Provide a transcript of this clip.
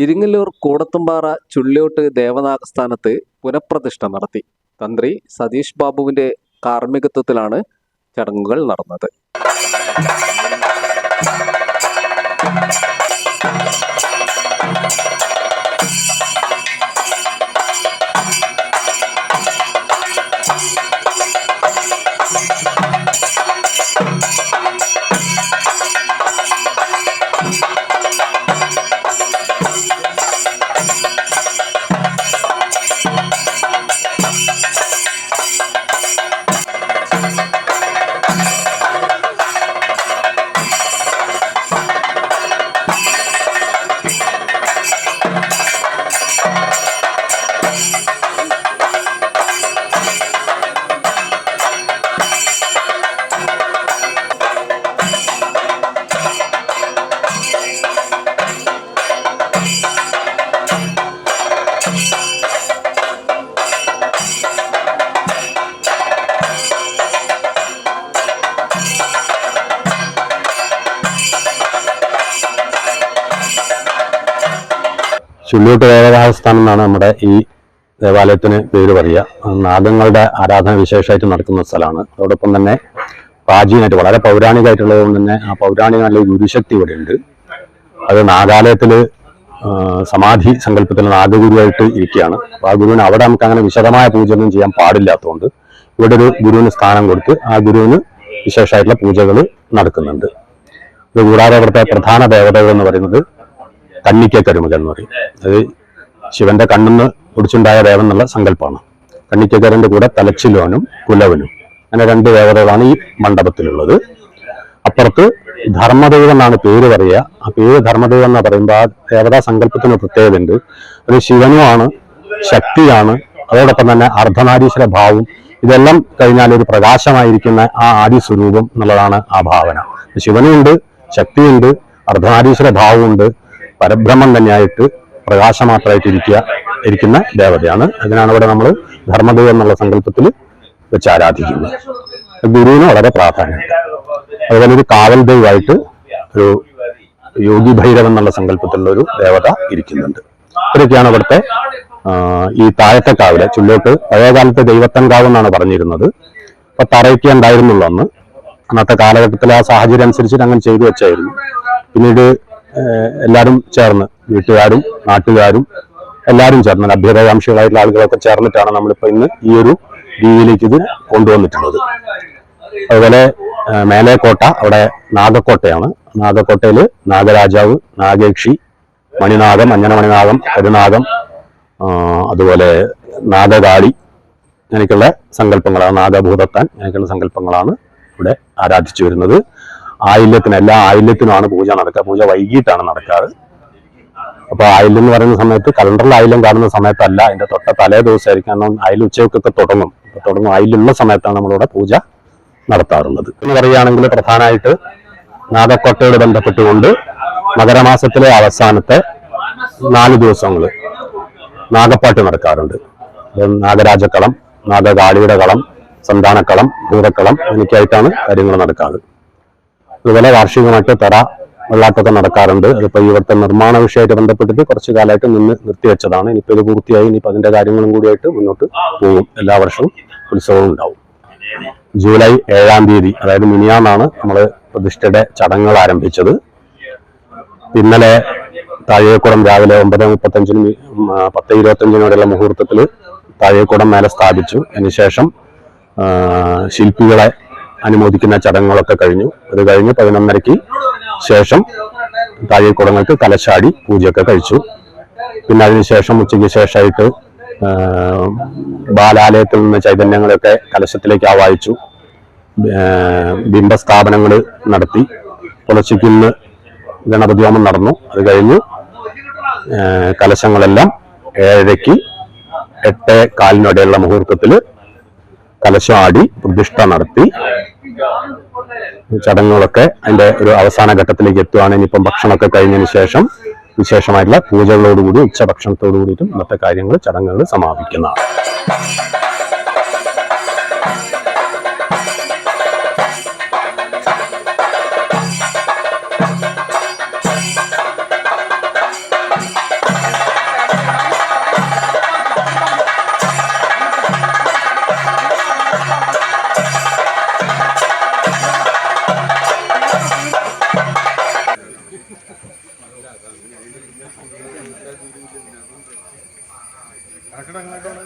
ഇരിങ്ങല്ലൂർ കൂടത്തുംപാറ ചുള്ളിയോട്ട് ദേവനാഗസ്ഥാനത്ത് പുനഃപ്രതിഷ്ഠ നടത്തി. തന്ത്രി സതീഷ് ബാബുവിന്റെ കാർമ്മികത്വത്തിലാണ് ചടങ്ങുകൾ നടന്നത്. ചുള്ളിയോട്ട് ദേവതാസ്ഥാനം എന്നാണ് നമ്മുടെ ഈ ദേവാലയത്തിന് പേര് പറയുക. നാഗങ്ങളുടെ ആരാധന വിശേഷമായിട്ട് നടക്കുന്ന സ്ഥലമാണ്. അതോടൊപ്പം തന്നെ പ്രാചീനമായിട്ട് വളരെ പൗരാണികമായിട്ടുള്ളത് കൊണ്ട് തന്നെ ആ പൗരാണികമായിട്ടുള്ള ഗുരുശക്തി ഇവിടെ ഉണ്ട്. അത് നാഗാലയത്തിൽ സമാധി സങ്കല്പത്തിൽ നാഗഗുരുവായിട്ട് ഇരിക്കുകയാണ്. അപ്പോൾ ആ ഗുരുവിന് അവിടെ നമുക്ക് അങ്ങനെ വിശദമായ പൂജയൊന്നും ചെയ്യാൻ പാടില്ലാത്തതുകൊണ്ട് ഇവിടെ ഒരു ഗുരുവിന് സ്ഥാനം കൊടുത്ത് ആ ഗുരുവിന് വിശേഷമായിട്ടുള്ള പൂജകൾ നടക്കുന്നുണ്ട്. ഇത് കൂടാതെ ഇവിടുത്തെ പ്രധാന ദേവതകൾ എന്ന് പറയുന്നത് കന്നിക്കരുമകൻ എന്ന് പറയും. അത് ശിവന്റെ കണ്ണിന്ന് ഒടിച്ചുണ്ടായ ദേവൻ എന്നുള്ള സങ്കല്പമാണ്. കന്നിക്കരന്റെ കൂടെ തലച്ചിലോനും കുലവനും അങ്ങനെ രണ്ട് ദേവതകളാണ് ഈ മണ്ഡപത്തിലുള്ളത്. അപ്പുറത്ത് ധർമ്മദൈവം എന്നാണ് പേര് പറയുക. ആ പേര് ധർമ്മദൈവം എന്ന് പറയുമ്പോൾ ആ ദേവതാ സങ്കല്പത്തിന് പ്രത്യേകത ഉണ്ട്. അത് ശിവനുമാണ്, ശക്തിയാണ്, അതോടൊപ്പം തന്നെ അർദ്ധനാരീശ്വര ഭാവവും ഇതെല്ലാം കഴിഞ്ഞാൽ ഒരു പ്രകാശമായിരിക്കുന്ന ആ ആദിസ്വരൂപം എന്നുള്ളതാണ് ആ ഭാവന. ശിവനുണ്ട്, ശക്തിയുണ്ട്, അർദ്ധനാരീശ്വര ഭാവമുണ്ട്, പരബ്രഹ്മം തന്നെയായിട്ട് പ്രകാശമാത്രമായിട്ട് ഇരിക്കുന്ന ദേവതയാണ്. അതിനാണ് ഇവിടെ നമ്മൾ ധർമ്മദേവൻ എന്നുള്ള സങ്കല്പത്തിൽ വെച്ച് ആരാധിക്കുന്നത്. ഗുരുവിന് വളരെ പ്രാധാന്യമുണ്ട്. അതുപോലെ ഒരു കാവൽ ദൈവമായിട്ട് ഒരു യോഗി ഭൈരവൻ എന്നുള്ള സങ്കല്പത്തിലുള്ള ഒരു ദേവത ഇരിക്കുന്നുണ്ട്. ഇതൊക്കെയാണ് ഇവിടുത്തെ ഈ താഴത്തെ കാവിലെ ചുള്ളിയോട്ട് പഴയകാലത്തെ ദൈവത്തൻകാവ് എന്നാണ് പറഞ്ഞിരുന്നത്. അപ്പൊ തറയ്ക്ക് ഉണ്ടായിരുന്നുള്ളൂ അന്ന്. അന്നത്തെ കാലഘട്ടത്തിൽ ആ സാഹചര്യം അനുസരിച്ച് അങ്ങനെ ചെയ്തു വെച്ചായിരുന്നു. പിന്നീട് എല്ലാവരും ചേർന്ന്, വീട്ടുകാരും നാട്ടുകാരും എല്ലാവരും ചേർന്ന്, അഭ്യുദയകാംക്ഷികളായിട്ടുള്ള ആളുകളൊക്കെ ചേർന്നിട്ടാണ് നമ്മളിപ്പോൾ ഇന്ന് ഈ ഒരു രീതിയിലേക്ക് ഇത് കൊണ്ടുവന്നിട്ടുള്ളത്. അതുപോലെ മേലേക്കോട്ട അവിടെ നാഗക്കോട്ടയാണ്. നാഗക്കോട്ടയിൽ നാഗരാജാവ്, നാഗേക്ഷി, മണിനാഗം, അഞ്ജനമണിനാഗം, കരുനാഗം, അതുപോലെ നാഗകാളി അങ്ങനെയൊക്കെയുള്ള സങ്കല്പങ്ങളാണ്, നാഗഭൂതത്താൻ അങ്ങനെയൊക്കെയുള്ള സങ്കല്പങ്ങളാണ് ഇവിടെ ആരാധിച്ചു വരുന്നത്. ആയില്യത്തിന്, എല്ലാ ആയില്യത്തിനുമാണ് പൂജ നടക്കുക. പൂജ വൈകിട്ടാണ് നടക്കാറ്. അപ്പൊ ആയില്യം എന്ന് പറയുന്ന സമയത്ത് കലണ്ടറിൽ ആയില്യം കാണുന്ന സമയത്തല്ല, അതിന്റെ തൊട്ട തലേ ദിവസമായിരിക്കും. കാരണം ആയില്യം ഉച്ചയ്ക്കൊക്കെ തുടങ്ങും. ആയില്യമുള്ള സമയത്താണ് നമ്മളിവിടെ പൂജ നടത്താറുള്ളത്. എന്ന് പറയുകയാണെങ്കിൽ പ്രധാനമായിട്ട് നാഗക്കോട്ടയോട് ബന്ധപ്പെട്ടുകൊണ്ട് മകരമാസത്തിലെ അവസാനത്തെ 4 ദിവസങ്ങൾ നാഗപ്പാട്ട് നടക്കാറുണ്ട്. നാഗരാജക്കളം, നാഗകാളിയുടെ കളം, സന്താനക്കളം, ഭൂതക്കളം എനിക്കായിട്ടാണ് കാര്യങ്ങൾ നടക്കാറ്. അതുപോലെ വാർഷികമായിട്ട് തറ വെള്ളാട്ടൊക്കെ നടക്കാറുണ്ട്. അതിപ്പോൾ ഇവിടുത്തെ നിർമ്മാണ വിഷയമായിട്ട് ബന്ധപ്പെട്ടിട്ട് കുറച്ചു കാലമായിട്ട് നിർത്തിവെച്ചതാണ്. ഇനിയിപ്പോൾ ഇത് പൂർത്തിയായി, ഇനിയിപ്പോൾ അതിന്റെ കാര്യങ്ങളും കൂടിയായിട്ട് മുന്നോട്ട് പോകും. എല്ലാ വർഷവും ഉത്സവവും ഉണ്ടാവും. ജൂലൈ 7-ാം തീയതി, അതായത് മിനിയാന്നാണ് നമ്മൾ പ്രതിഷ്ഠയുടെ ചടങ്ങുകൾ ആരംഭിച്ചത്. ഇന്നലെ താഴേക്കുടം രാവിലെ 9:35-നും 10:25-നോടെയുള്ള മുഹൂർത്തത്തിൽ താഴേക്കുടം മേലെ സ്ഥാപിച്ചു. അതിനുശേഷം ശില്പികളെ അനുമോദിക്കുന്ന ചടങ്ങുകളൊക്കെ കഴിഞ്ഞു. അത് കഴിഞ്ഞ് 11:30-ക്ക് ശേഷം താഴേക്കുടങ്ങൾക്ക് കലശാടി പൂജയൊക്കെ കഴിച്ചു. പിന്നെ അതിനുശേഷം ഉച്ചയ്ക്ക് ശേഷമായിട്ട് ബാലാലയത്തിൽ നിന്ന് ചൈതന്യങ്ങളൊക്കെ കലശത്തിലേക്ക് ആവാഹിച്ചു. ബിംബസ്ഥാപനങ്ങൾ നടത്തി. പുലർച്ചയ്ക്ക് ഇന്ന് ഗണപതി ഹോമം നടന്നു. അത് കഴിഞ്ഞു കലശങ്ങളെല്ലാം 7:30-ക്ക് 8:15-നോടെയുള്ള മുഹൂർത്തത്തിൽ കലശം ആടി പ്രതിഷ്ഠ നടത്തി. ചടങ്ങുകളൊക്കെ അതിന്റെ ഒരു അവസാന ഘട്ടത്തിലേക്ക് എത്തുകയാണ്. ഇനിയിപ്പം ഭക്ഷണമൊക്കെ കഴിഞ്ഞതിന് ശേഷം വിശേഷമായിട്ടുള്ള പൂജകളോടുകൂടി ഉച്ചഭക്ഷണത്തോടു കൂടിയിട്ടും ഇന്നത്തെ കാര്യങ്ങൾ, ചടങ്ങുകൾ സമാപിക്കുന്നതാണ്. കണക്കിടങ്ങളായിട്ടാണ്